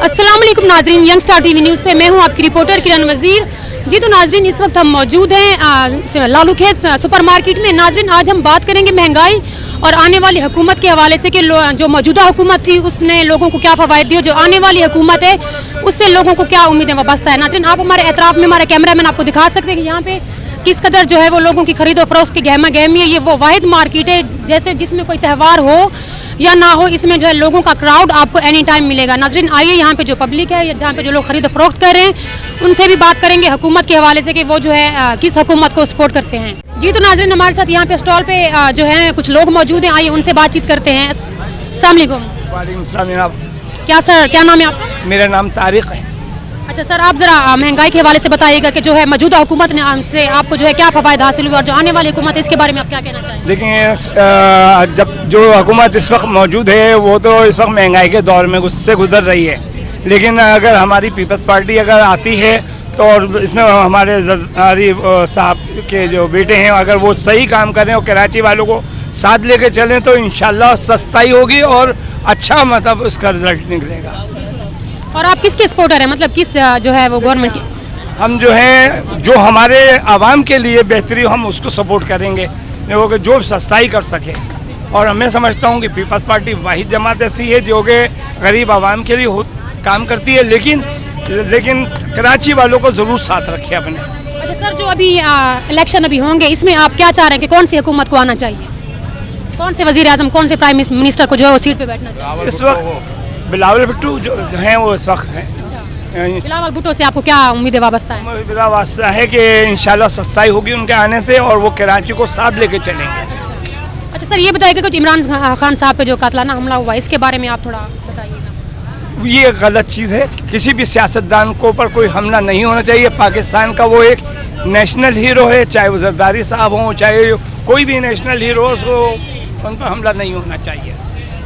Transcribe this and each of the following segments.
अस्सलाम वालेकुम नाजरीन, यंग स्टार टीवी न्यूज़ से मैं हूं आपकी रिपोर्टर किरण वजीर। जी तो नाजरीन, इस वक्त हम मौजूद हैं लालू खेस सुपर मार्केट में। नाजरीन, आज हम बात करेंगे महंगाई और आने वाली हुकूमत के हवाले से कि जो मौजूदा हुकूमत थी उसने लोगों को क्या फ़वायद दिए, जो आने वाली हुकूमत है उससे लोगों को क्या उम्मीदें वाबस्ता है। नाजरीन, आप हमारे एतराफ़ में हमारे कैमरामैन आपको दिखा सकते हैं कि यहाँ पे किस कदर जो है वो लोगों की खरीदो फरोख्त की गहमा गहमी है। ये वो वाहिद मार्केट है जैसे जिसमें कोई त्यौहार हो या ना हो, इसमें जो है लोगों का क्राउड आपको एनी टाइम मिलेगा। नाजरीन, आइए यहाँ पे जो पब्लिक है, जहाँ पे जो लोग खरीद फरोख्त कर रहे हैं, उनसे भी बात करेंगे हुकूमत के हवाले से कि वो जो है किस हुकूमत को सपोर्ट करते हैं। जी तो नाजरीन, हमारे साथ यहाँ पे स्टॉल पे जो है कुछ लोग मौजूद हैं, आइए उनसे बातचीत करते हैं। अस्सलाम वालेकुम। वालेकुम सलाम जनाब। क्या सर, क्या नाम है आपका? मेरा नाम तारिक है। अच्छा सर, आप ज़रा महंगाई के हवाले से बताइएगा कि जो है मौजूदा हुकूमत ने से आपको जो है क्या फ़वायद हासिल हुए और जो आने वाली हुकूमत है इसके बारे में आप क्या कहना चाहेंगे? देखिए, जब जो हुकूमत इस वक्त मौजूद है वो तो इस वक्त महंगाई के दौर में उससे गुजर रही है, लेकिन अगर हमारी पीपल्स पार्टी अगर आती है तो और इसमें हमारे जरदारी साहब के जो बेटे हैं अगर वो सही काम करें और कराची वालों को साथ लेके चलें तो इंशाल्लाह सस्ताई होगी और अच्छा मतलब उसका रिजल्ट निकलेगा। और आप किसके सपोर्टर हैं, मतलब किस जो है वो गवर्नमेंट की? हम जो है जो हमारे आवाम के लिए बेहतरी हम उसको सपोर्ट करेंगे जो सस्ताई कर सके। और मैं समझता हूँ कि पीपल्स पार्टी वाहिद जमात ऐसी है जो कि गरीब आवाम के लिए काम करती है, लेकिन कराची वालों को ज़रूर साथ रखे अपने। अच्छा सर, जो अभी इलेक्शन अभी होंगे इसमें आप क्या चाह रहे हैं कि कौन सी हुकूमत को आना चाहिए, कौन से वज़ीर आज़म, कौन से प्राइम मिनिस्टर को जो है वो सीट पे बैठना चाहिए? इस वक्त बिलावल भुट्टो जो हैं वो इस वक्त हैं। बिलावल भुट्टो से आपको क्या उम्मीदें वाबस्ता है? उम्मीद वास्ता है कि इंशाल्लाह सस्ताई होगी उनके आने से और वो कराची को साथ लेके चलेंगे। अच्छा सर, ये बताइएगा कुछ इमरान खान साहब पे जो कातलाना हमला हुआ इसके बारे में आप थोड़ा बताइएगा। ये गलत चीज़ है, किसी भी सियासतदान को ऊपर कोई हमला नहीं होना चाहिए। पाकिस्तान का वो एक नेशनल हीरो है, चाहे वो जरदारी साहब हों चाहे कोई भी नेशनल हीरो, उसको उन पर हमला नहीं होना चाहिए।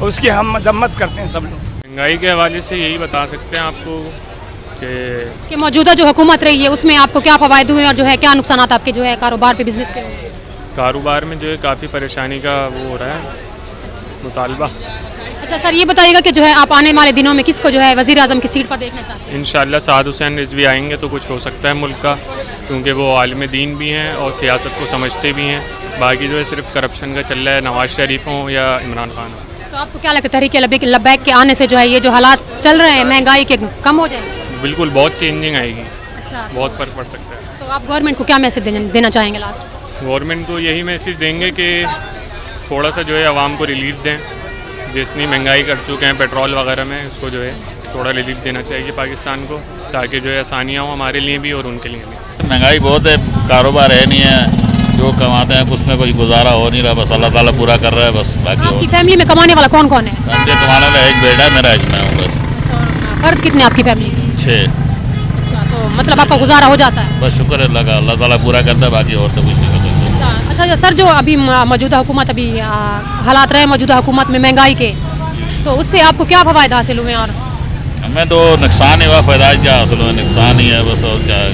उसकी हम मजम्मत करते हैं सब लोग। महंगाई के हवाले से यही बता सकते हैं आपको कि मौजूदा जो हुकूमत रही है उसमें आपको क्या फ़वायद हुए और जो है क्या नुकसान आपके जो है कारोबार पे, बिजनेस पे हुए? कारोबार में जो है काफ़ी परेशानी का वो हो रहा है मुतालबा। अच्छा सर, ये बताइएगा कि जो है आप आने वाले दिनों में किसको जो है वज़ीर आज़म की सीट पर देखना चाहते हैं? इंशाल्लाह साद हुसैन रिजवी आएंगे तो कुछ हो सकता है मुल्क का, क्योंकि वो आलिम दीन भी हैं और सियासत को समझते भी हैं। बाकी जो है सिर्फ करप्शन का चल रहा है, नवाज शरीफ हों या इमरान खान हो। तो आपको क्या लगता है तहरीक लब्बैक के आने से जो है ये जो हालात चल रहे हैं महंगाई के कम हो जाएंगे? बिल्कुल, बहुत चेंजिंग आएगी। अच्छा, बहुत फ़र्क पड़ सकता है। तो आप गवर्नमेंट को क्या मैसेज देना चाहेंगे लास्ट? गवर्नमेंट को यही मैसेज देंगे कि थोड़ा सा जो है आवाम को रिलीफ दें। जितनी महंगाई कर चुके हैं पेट्रोल वगैरह में, इसको जो है थोड़ा रिलीफ देना चाहिए पाकिस्तान को, ताकि जो है आसानियाँ हो हमारे लिए भी और उनके लिए भी। महंगाई बहुत है, कारोबार है नहीं है, जो कमाते हैं उसमें कोई गुजारा हो नहीं रहा, बस अल्लाह ताला पूरा कर रहा है बस। बाकी आपकी फैमिली में कमाने वाला कौन कौन है? फैमिली कमाने वाला एक बेटा है मेरा, एक मैं हूँ बस। अच्छा, फर्द कितने आपकी फैमिली की? 6। अच्छा, तो मतलब आपका गुजारा हो जाता है? बस शुक्र है अल्लाह का, अल्लाह ताला पूरा करता है, बाकी और तो कुछ नहीं कर सकते। अच्छा सर, जो अभी मौजूदा हुकूमत अभी हालात रहे मौजूदा हुकूमत में महंगाई के, तो उससे आपको क्या फ़वायद हासिल हुए? और हमें तो नुकसान ही हुआ, फ़ायदा क्या हासिल हुआ, नुकसान ही है बस। और क्या है,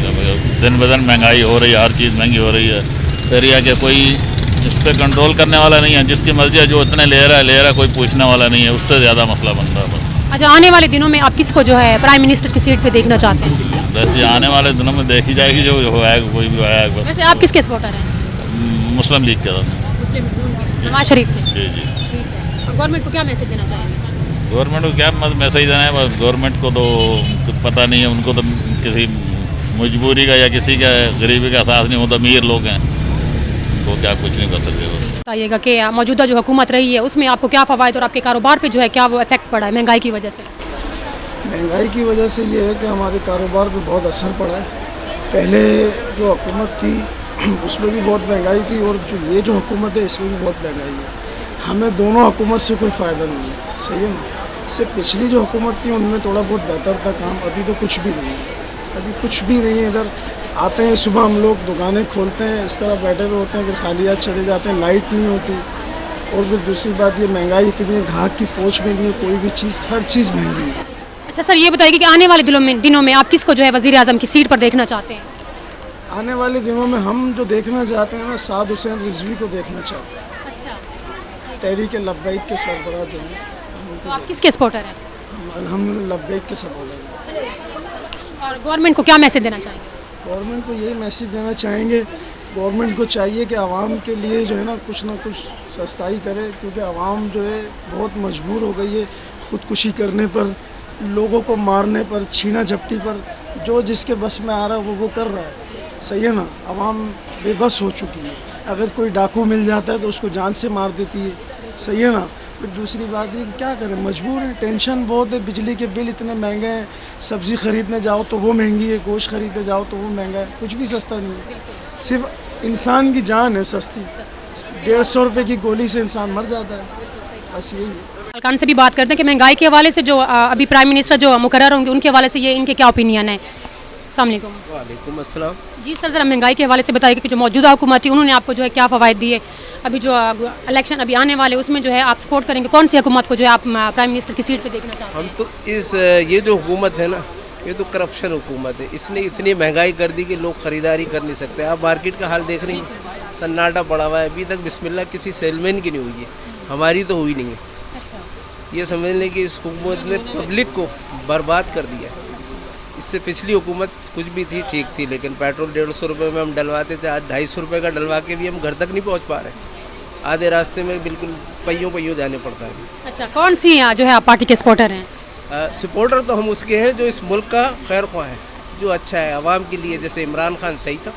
दिन ब दिन महंगाई हो रही है, हर चीज़ महंगी हो रही है। फिर यह कि कोई इस पर कंट्रोल करने वाला नहीं है, जिसकी मर्जी है जो इतने ले रहा है, कोई पूछने वाला नहीं है, उससे ज़्यादा मसला बन रहा है बस। अच्छा, आने वाले दिनों में आप किसको जो है प्राइम मिनिस्टर की सीट पे देखना चाहते हैं? वैसे आने वाले दिनों में देखी जाएगी जो आएगा, कोई भी आएगा बस। वैसे आप किसके सपोर्टर हैं? मुस्लिम लीग के साथ। मुस्लिम नवाज शरीफ के? जी जी। ठीक है। गवर्नमेंट को क्या मैसेज देना चाहेंगे? गवर्नमेंट को क्या मैसेज देना है, बस गवर्नमेंट को तो कुछ पता नहीं है, उनको तो किसी मजबूरी का या किसी का गरीबी का एहसास नहीं, वो तो अमीर लोग हैं, तो क्या कुछ नहीं कर सकते। बताइएगा कि मौजूदा जो हुकूमत रही है उसमें आपको क्या फ़वायद और आपके कारोबार पे जो है क्या वो इफेक्ट पड़ा है महंगाई की वजह से? महंगाई की वजह से ये है कि हमारे कारोबार पे बहुत असर पड़ा है। पहले जो हुकूमत थी उसमें भी बहुत महंगाई थी और जो ये जो हुकूमत है इसमें भी बहुत महंगाई है। हमें दोनों हुकूमत से कोई फ़ायदा नहीं है, सही है ना। इससे पिछली जो हुकूमत थी उनमें थोड़ा बहुत बेहतर था काम, अभी तो कुछ भी नहीं है, अभी कुछ भी नहीं है। इधर आते हैं सुबह हम लोग दुकानें खोलते हैं, इस तरह बैठे हुए होते हैं, फिर खाली हाथ चले जाते हैं, लाइट नहीं होती। और फिर दूसरी बात ये महंगाई इतनी है, घाट की पोंछ में नहीं है, कोई भी चीज़, हर चीज़ महंगी है। अच्छा सर, ये बताइए कि आने वाले दिनों में आप किसको जो है वज़ीर आज़म की सीट पर देखना चाहते हैं? आने वाले दिनों में हम जो देखना चाहते हैं ना, साद हुसैन रिजवी को देखना चाहते हैं। अच्छा, तहरीक लब्बैक के सरबराह जो हैं, तो आप किसके सपोर्टर हैं? हम अल्हम्दुलिल्लाह लब्बैक के सपोर्टर हैं। और गवर्नमेंट को क्या मैसेज देना चाहेंगे? गवर्नमेंट को यही मैसेज देना चाहेंगे, गवर्नमेंट को चाहिए कि आवाम के लिए जो है ना कुछ सस्ताई करे, क्योंकि आवाम जो है बहुत मजबूर हो गई है ख़ुदकुशी करने पर, लोगों को मारने पर, छीना झपटी पर, जो जिसके बस में आ रहा है वो कर रहा है। सही है ना, आवाम बेबस हो चुकी है। अगर कोई डाकू मिल जाता है तो उसको जान से मार देती है। सही है ना। फिर दूसरी बात ये कि क्या करें, मजबूर हैं, टेंशन बहुत है, बिजली के बिल इतने महंगे हैं, सब्ज़ी ख़रीदने जाओ तो वो महंगी है, गोश्त ख़रीदने जाओ तो वो महंगा है, कुछ भी सस्ता नहीं है। सिर्फ इंसान की जान है सस्ती, 150 रुपये की गोली से इंसान मर जाता है, बस यही है। खान से भी बात करते हैं कि महंगाई के हवाले से जो अभी प्राइम मिनिस्टर जो मुकर्रर होंगे उनके हवाले से ये इनके क्या ओपिनियन है? अस्सलाम वालेकुम। वालेकुम अस्सलाम। जी सर, ज़रा महंगाई के हवाले से बताइए कि जो मौजूदा हुकूमत थी उन्होंने आपको जो है क्या फ़वाइद दिए, अभी जो इलेक्शन अभी आने वाले उसमें जो है आप सपोर्ट करेंगे कौन सी हुकूमत को जो है आप प्राइम मिनिस्टर की सीट पे देखना चाहते हैं? हम तो ये जो हुकूमत है ना, ये तो करप्शन हुकूमत है। इसने इतनी महंगाई कर दी कि लोग ख़रीदारी कर नहीं सकते। आप मार्केट का हाल देख रही हैं, सन्नाटा पड़ा हुआ है, अभी तक बिस्मिल्लाह किसी सेलमैन की नहीं हुई है, हमारी तो हुई नहीं है। ये समझ लें कि इस हुकूमत ने पब्लिक को बर्बाद कर दिया। इससे पिछली हुकूमत कुछ भी थी ठीक थी, लेकिन पेट्रोल 150 रुपये में हम डलवाते थे, आज 250 रुपये का डलवा के भी हम घर तक नहीं पहुंच पा रहे, आधे रास्ते में बिल्कुल पहियों जाने पड़ता है। अच्छा, कौन सी जो है आप पार्टी के सपोर्टर हैं? सपोर्टर तो हम उसके हैं जो इस मुल्क का खैर ख्वाह है, जो अच्छा है आवाम के लिए। जैसे इमरान खान सही था,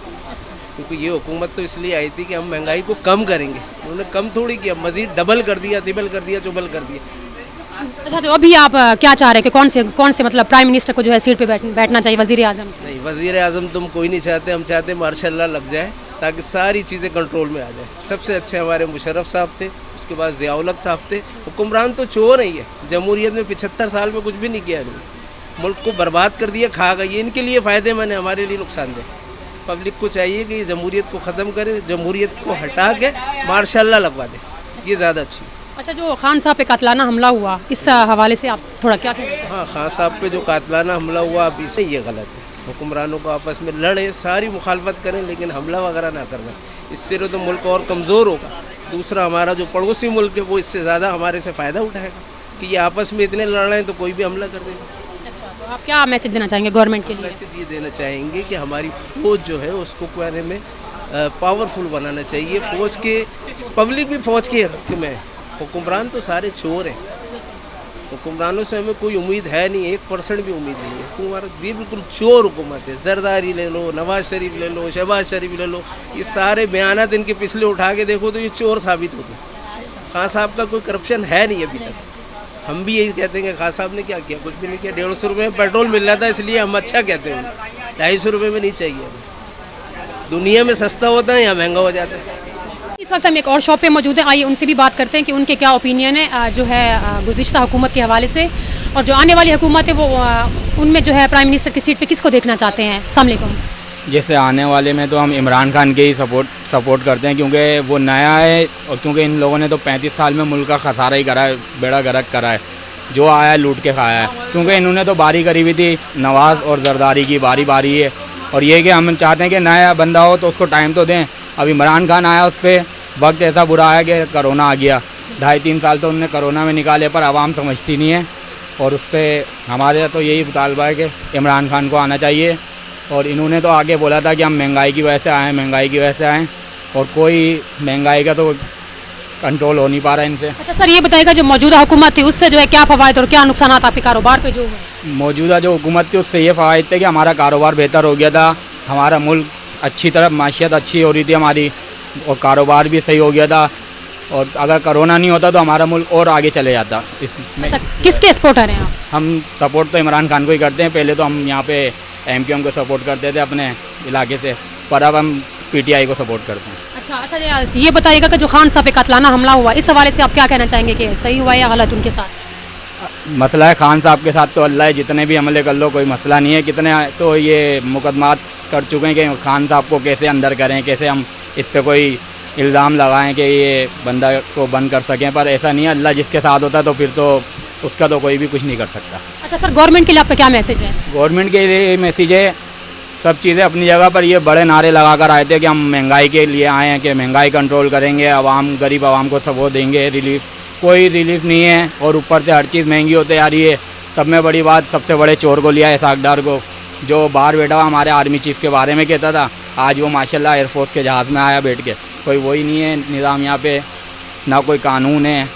क्योंकि ये हुकूमत तो इसलिए आई थी कि हम महंगाई को कम करेंगे, उन्होंने कम थोड़ी किया, मज़ीद डबल कर दिया, तिबल कर दिया, चुबल कर दिया। अच्छा, तो अभी आप क्या चाह रहे हैं कि कौन से मतलब प्राइम मिनिस्टर को जो है सीट पे बैठना चाहिए, वज़ीर आज़म? नहीं, वज़ीर आज़म तुम कोई नहीं चाहते, हम चाहते मार्शल लग जाए ताकि सारी चीज़ें कंट्रोल में आ जाए। सबसे अच्छे हमारे मुशर्रफ साहब थे, उसके बाद ज़ियाउल-हक साहब थे। हुक्मरान तो चोर ही है, जमहूरियत में 75 साल में कुछ भी नहीं किया इन्होंने, मुल्क को बर्बाद कर दिया, खा गई। इनके लिए फ़ायदेमंद है, हमारे लिए नुकसानदेह। पब्लिक को चाहिए कि ये जमहूरियत को ख़त्म करे, जमहूरियत को हटा के मार्शल लगवा दे, ये ज़्यादा अच्छी। अच्छा, जो खान साहब पे कातलाना हमला हुआ, इस हवाले से आप थोड़ा क्या कहना चाहेंगे? हाँ, खान साहब पे जो कातलाना हमला हुआ, अब इसे ये गलत है। हुक्मरानों को आपस में लड़े, सारी मुखालफत करें, लेकिन हमला वगैरह ना करना, इससे तो मुल्क और कमज़ोर होगा। दूसरा, हमारा जो पड़ोसी मुल्क है वो इससे ज़्यादा हमारे से फ़ायदा उठाएगा कि ये आपस में इतने लड़ रहे हैं तो कोई भी हमला कर देगा। अच्छा, तो आप क्या मैसेज देना चाहेंगे गवर्नमेंट के लिए? मैसेज ये देना चाहेंगे कि हमारी फ़ौज जो है उसको कहने में पावरफुल बनाना चाहिए। फ़ौज के, पब्लिक भी फ़ौज के हक़ में है। हुक्मरान तो सारे चोर हैं, हुक्मरानों से हमें कोई उम्मीद है नहीं, 1% भी उम्मीद नहीं है। हमारा ये बिल्कुल चोर हुकूमत है। जरदारी ले लो, नवाज शरीफ ले लो, शहबाज शरीफ ले लो, ये सारे बयानात इनके पिछले उठा के देखो तो ये चोर साबित होते हैं। खान साहब का कोई करप्शन है नहीं अभी तक। हम भी यही कहते हैं कि खान साहब ने क्या किया, कुछ भी नहीं किया। 150 रुपये में पेट्रोल मिल रहा था, इसलिए हम अच्छा कहते हैं। 250 रुपये में नहीं चाहिए हमें। दुनिया में सस्ता होता है या महंगा हो जाता है। इस वक्त हम एक और शॉप पे मौजूद हैं, आइए उनसे भी बात करते हैं कि उनके क्या ओपिनियन है जो है गुज़िश्ता हुकूमत के हवाले से, और जो आने वाली हुकूमत है वो उनमें जो है प्राइम मिनिस्टर की सीट पे किसको देखना चाहते हैं? अस्सलाम वालेकुम। जैसे आने वाले में तो हम इमरान खान के ही सपोर्ट करते हैं, क्योंकि वो नया है और क्योंकि इन लोगों ने तो 35 साल में मुल्क का खसारा ही करा है, बेड़ा गर्क करा है, जो आया है लूट के खाया है। क्योंकि इन्होंने तो बारी करी हुई थी, नवाज़ और जरदारी की बारी है, और ये कि हम चाहते हैं कि नया बंदा हो तो उसको टाइम तो दें। अब इमरान खान आया, उस पर वक्त ऐसा बुरा है कि कोरोना आ गया, 2.5-3 साल तो उन्होंने कोरोना में निकाले, पर आवाम समझती नहीं है। और उस पर हमारे तो यही मुतालबा है कि इमरान खान को आना चाहिए। और इन्होंने तो आगे बोला था कि हम महंगाई की वजह से आएँ, महंगाई की वजह से आएँ, और कोई महंगाई का तो कंट्रोल हो नहीं पा रहा है इनसे। अच्छा सर, ये बताइएगा जो मौजूदा हुकूमत थी उससे जो है क्या फ़वाइद और क्या नुकसान आपके कारोबार पे जो हुए? मौजूदा जो हुकूमत थी उससे ये फ़वाइद थे कि हमारा कारोबार बेहतर हो गया था, हमारा मुल्क अच्छी तरफ माशियत अच्छी हो रही थी हमारी, और कारोबार भी सही हो गया था। और अगर कोरोना नहीं होता तो हमारा मुल्क और आगे चले जाता। इसमें अच्छा, किसके सपोर्टर हैं आप? हम सपोर्ट तो इमरान खान को ही करते हैं। पहले तो हम यहाँ पे MQM को सपोर्ट करते थे अपने इलाके से, पर अब हम PTI को सपोर्ट करते हैं। अच्छा, ये बताइएगा कि जो खान साहब पे कातलाना हमला हुआ, इस हवाले से आप क्या कहना चाहेंगे कि सही हुआ या गलत उनके साथ? मसला है खान साहब के साथ तो अल्लाह है, जितने भी हमले कर लो कोई मसला नहीं है। कितने तो ये मुकदमात कर चुके हैं कि खान साहब को कैसे अंदर करें, कैसे हम इस पर कोई इल्ज़ाम लगाएं कि ये बंदा को बंद कर सकें, पर ऐसा नहीं है। अल्लाह जिसके साथ होता है तो फिर तो उसका तो कोई भी कुछ नहीं कर सकता। अच्छा सर, गवर्नमेंट के लिए आपका क्या मैसेज है? गवर्नमेंट के लिए मैसेज है, सब चीज़ें अपनी जगह पर। ये बड़े नारे लगा कर आए थे कि हम महंगाई के लिए आए हैं, कि महंगाई कंट्रोल करेंगे, गरीब आवाम को सब वो देंगे रिलीफ। कोई रिलीफ नहीं है, और ऊपर से हर चीज़ महंगी होती जा रही है। सब में बड़ी बात, सबसे बड़े चोर को लिया इसाक डार को, जो बाहर बैठा हुआ हमारे आर्मी चीफ के बारे में कहता था, आज वो माशाल्लाह एयरफोर्स के जहाज़ में आया बैठ के। कोई वही नहीं है निज़ाम यहाँ पे, ना कोई कानून है।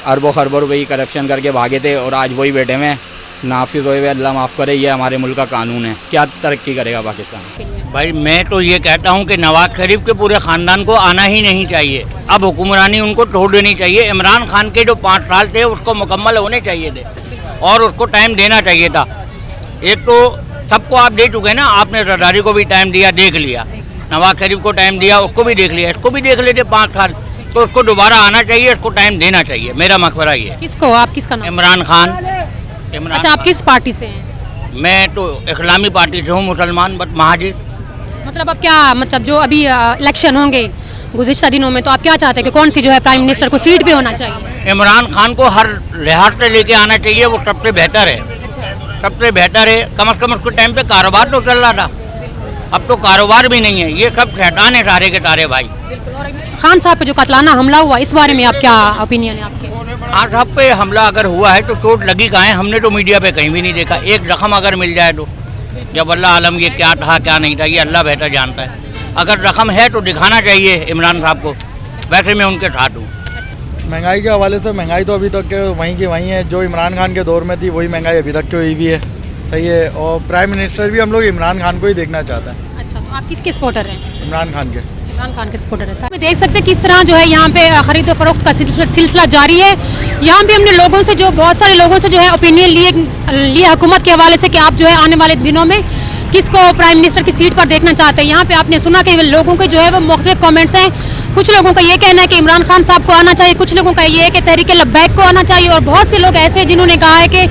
अरबों खरबों रुपये करप्शन करके भागे थे और आज वही बैठे में नाफिज हुए हुए। अल्लाह माफ़ करे, ये हमारे मुल्क का कानून है। क्या तरक्की करेगा पाकिस्तान? भाई मैं तो ये कहता हूँ कि नवाज शरीफ के पूरे ख़ानदान को आना ही नहीं चाहिए। अब हुक्मरानी उनको छोड़ देनी चाहिए। इमरान खान के जो 5 साल थे उसको मुकम्मल होने चाहिए थे और उसको टाइम देना चाहिए था। एक तो सबको आप दे चुके ना, आपने जरदारी को भी टाइम दिया, देख लिया, नवाज शरीफ को टाइम दिया, उसको भी देख लिया, इसको भी देख लेते 5 साल, तो उसको दोबारा आना चाहिए, इसको टाइम देना चाहिए। मेरा मशवरा ये। किसको? आप किसका नाम? इमरान खान। अच्छा, आप किस पार्टी से हैं? मैं तो इस्लामी पार्टी से हूँ, मुसलमान बट महाजिर। मतलब अब क्या, मतलब जो अभी इलेक्शन होंगे गुज़िश्ता दिनों में, तो आप क्या चाहते हैं कि कौन सी जो है प्राइम मिनिस्टर को सीट पे होना चाहिए? इमरान खान को हर लिहाज से लेके आना चाहिए, वो सबसे बेहतर है, सबसे बेहतर है। कम से कम उसके टाइम पे कारोबार तो चल रहा था, अब तो कारोबार भी नहीं है। ये सब शैतान है सारे के सारे भाई। खान साहब पे जो कतलाना हमला हुआ, इस बारे में आप क्या ओपिनियन है आपके? खान साहब पे हमला अगर हुआ है तो चोट लगी कहाँ है? हमने तो मीडिया पे कहीं भी नहीं देखा। एक जख्म अगर मिल जाए तो, जब अल्लाह आलम ये क्या था क्या नहीं था, ये अल्लाह बेहतर जानता है। अगर जख्म है तो दिखाना चाहिए इमरान साहब को, वैसे मैं उनके साथ हूँ। महंगाई के हवाले से, महंगाई तो अभी तक के वहीं की वहीं है, जो इमरान खान के दौर में थी वही महंगाई अभी तक की हुई भी है। सही है। और प्राइम मिनिस्टर भी हम लोग इमरान खान को ही देखना चाहते हैं। अच्छा, तो आप किसके सपोर्टर हैं? इमरान खान के। इमरान खान के सपोर्टर है। आप देख सकते हैं किस तरह जो है यहाँ पे खरीद और फरोख्त का सिलसिला जारी है। यहाँ पे हमने लोगों से, जो बहुत सारे लोगों से जो है ओपिनियन लिए हुकूमत के हवाले से कि आप जो है आने वाले दिनों में किसको प्राइम मिनिस्टर की सीट पर देखना चाहते हैं। यहाँ पे आपने सुना कि लोगों के जो है वो मुख्तलिफ कमेंट्स हैं। कुछ लोगों का ये कहना है कि इमरान खान साहब को आना चाहिए, कुछ लोगों का ये है कि तहरीक लब्बैक को आना चाहिए, और बहुत से लोग ऐसे हैं जिन्होंने कहा है कि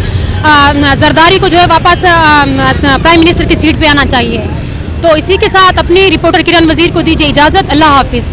जरदारी को जो है वापस प्राइम मिनिस्टर की सीट पे आना चाहिए। तो इसी के साथ अपनी रिपोर्टर किरण वजीर को दीजिए इजाज़त। अल्लाह हाफिज़।